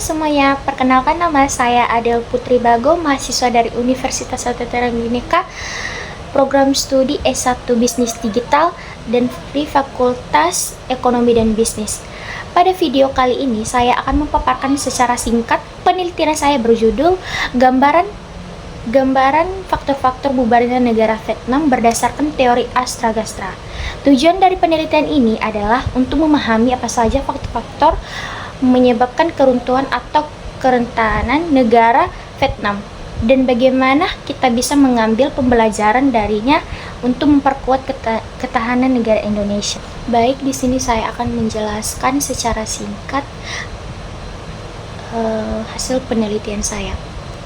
semuanya, perkenalkan nama saya Adel Putri Bago, mahasiswa dari Universitas Atatürk Bhinneka, program studi S1 Bisnis Digital dan di Fakultas Ekonomi dan Bisnis. Pada video kali ini, saya akan memaparkan secara singkat penelitian saya berjudul Gambaran faktor-faktor bubarnya negara Vietnam berdasarkan teori Astra-Gastra. Tujuan dari penelitian ini adalah untuk memahami apa saja faktor-faktor menyebabkan keruntuhan atau kerentanan negara Vietnam dan bagaimana kita bisa mengambil pembelajaran darinya untuk memperkuat ketahanan negara Indonesia. Baik, di sini saya akan menjelaskan secara singkat hasil penelitian saya.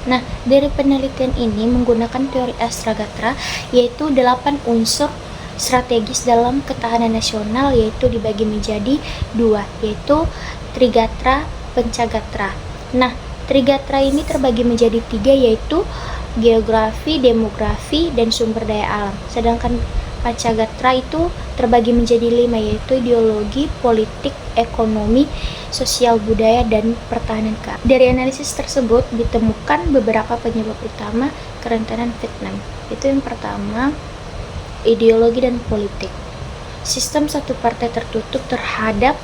Nah, dari penelitian ini menggunakan teori Astra-Gastra, yaitu 8 unsur strategis dalam ketahanan nasional, yaitu dibagi menjadi 2, yaitu Trigatra, Pencagatra. Nah, Trigatra ini terbagi menjadi 3, yaitu geografi, demografi, dan sumber daya alam. Sedangkan Pancagatra itu terbagi menjadi 5, yaitu ideologi, politik, ekonomi, sosial, budaya, dan pertahanan. Dari analisis tersebut ditemukan beberapa penyebab utama kerentanan Vietnam. Itu yang pertama, ideologi dan politik. Sistem satu partai tertutup terhadap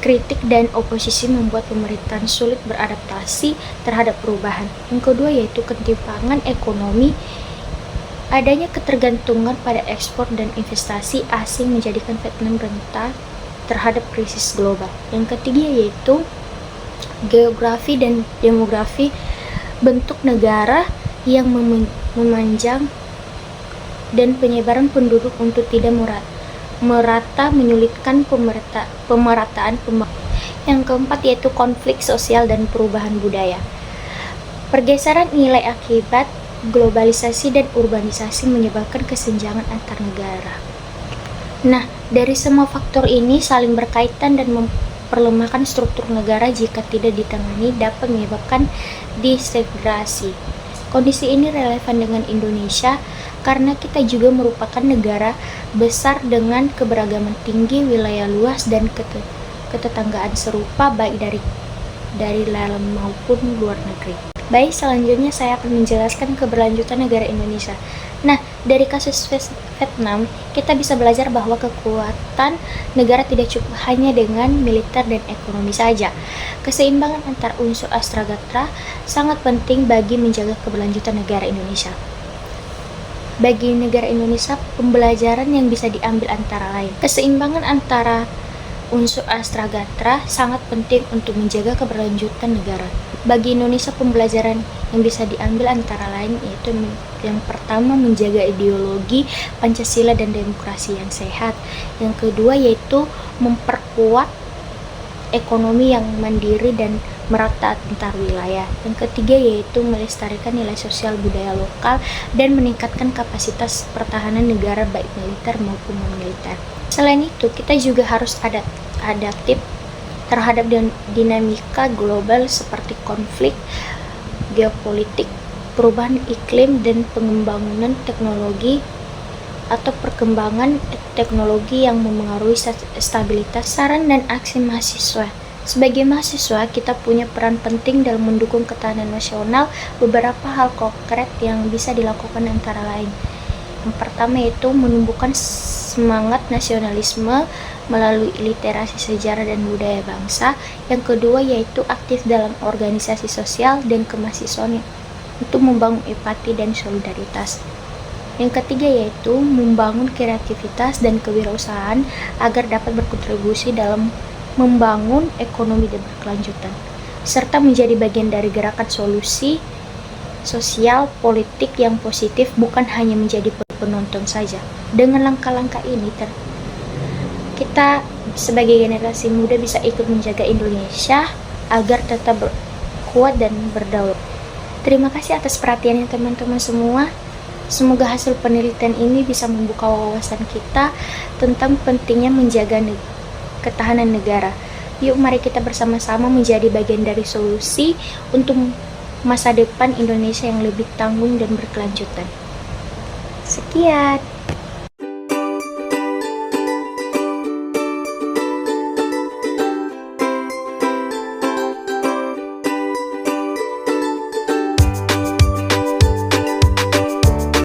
kritik dan oposisi membuat pemerintahan sulit beradaptasi terhadap perubahan. Yang kedua yaitu ketimpangan ekonomi. Adanya ketergantungan pada ekspor dan investasi asing menjadikan Vietnam rentan terhadap krisis global. Yang ketiga yaitu geografi dan demografi, bentuk negara yang memanjang dan penyebaran penduduk untuk tidak merata menyulitkan pemerataan pembangunan. Yang keempat yaitu konflik sosial dan perubahan budaya. Pergeseran nilai akibat globalisasi dan urbanisasi menyebabkan kesenjangan antar negara. Nah, dari semua faktor ini saling berkaitan dan memperlemahkan struktur negara jika tidak ditangani dapat menyebabkan disintegrasi. Kondisi ini relevan dengan Indonesia karena kita juga merupakan negara besar dengan keberagaman tinggi, wilayah luas, dan ketetanggaan serupa baik dari dalam maupun luar negeri. Baik, selanjutnya saya akan menjelaskan keberlanjutan negara Indonesia. Nah, dari kasus Vietnam, kita bisa belajar bahwa kekuatan negara tidak cukup hanya dengan militer dan ekonomi saja. Keseimbangan antar unsur Astra-Gastra sangat penting bagi menjaga keberlanjutan negara Indonesia. Bagi negara Indonesia, pembelajaran yang bisa diambil antara lain. Keseimbangan antara unsur Astra-Gastra sangat penting untuk menjaga keberlanjutan negara. Bagi Indonesia, pembelajaran yang bisa diambil antara lain yaitu yang pertama menjaga ideologi Pancasila dan demokrasi yang sehat. Yang kedua yaitu memperkuat ekonomi yang mandiri dan merata antar wilayah. Yang ketiga yaitu melestarikan nilai sosial budaya lokal dan meningkatkan kapasitas pertahanan negara baik militer maupun non-militer. Selain itu, kita juga harus adaptif terhadap dinamika global seperti konflik, geopolitik, perubahan iklim, dan pengembangan teknologi atau perkembangan teknologi yang memengaruhi stabilitas. Saran dan aksi mahasiswa. Sebagai mahasiswa, kita punya peran penting dalam mendukung ketahanan nasional. Beberapa hal konkret yang bisa dilakukan antara lain. Yang pertama yaitu menumbuhkan semangat nasionalisme melalui literasi sejarah dan budaya bangsa. Yang kedua yaitu aktif dalam organisasi sosial dan kemahasiswaan untuk membangun empati dan solidaritas. Yang ketiga yaitu membangun kreativitas dan kewirausahaan agar dapat berkontribusi dalam membangun ekonomi dan berkelanjutan, serta menjadi bagian dari gerakan solusi sosial politik yang positif, bukan hanya menjadi penonton saja. Dengan langkah-langkah ini kita sebagai generasi muda bisa ikut menjaga Indonesia agar tetap kuat dan berdaulat. Terima kasih atas perhatiannya teman-teman semua. Semoga hasil penelitian ini bisa membuka wawasan kita tentang pentingnya menjaga ketahanan negara. Yuk mari kita bersama-sama menjadi bagian dari solusi untuk masa depan Indonesia yang lebih tanggung dan berkelanjutan. Sekian.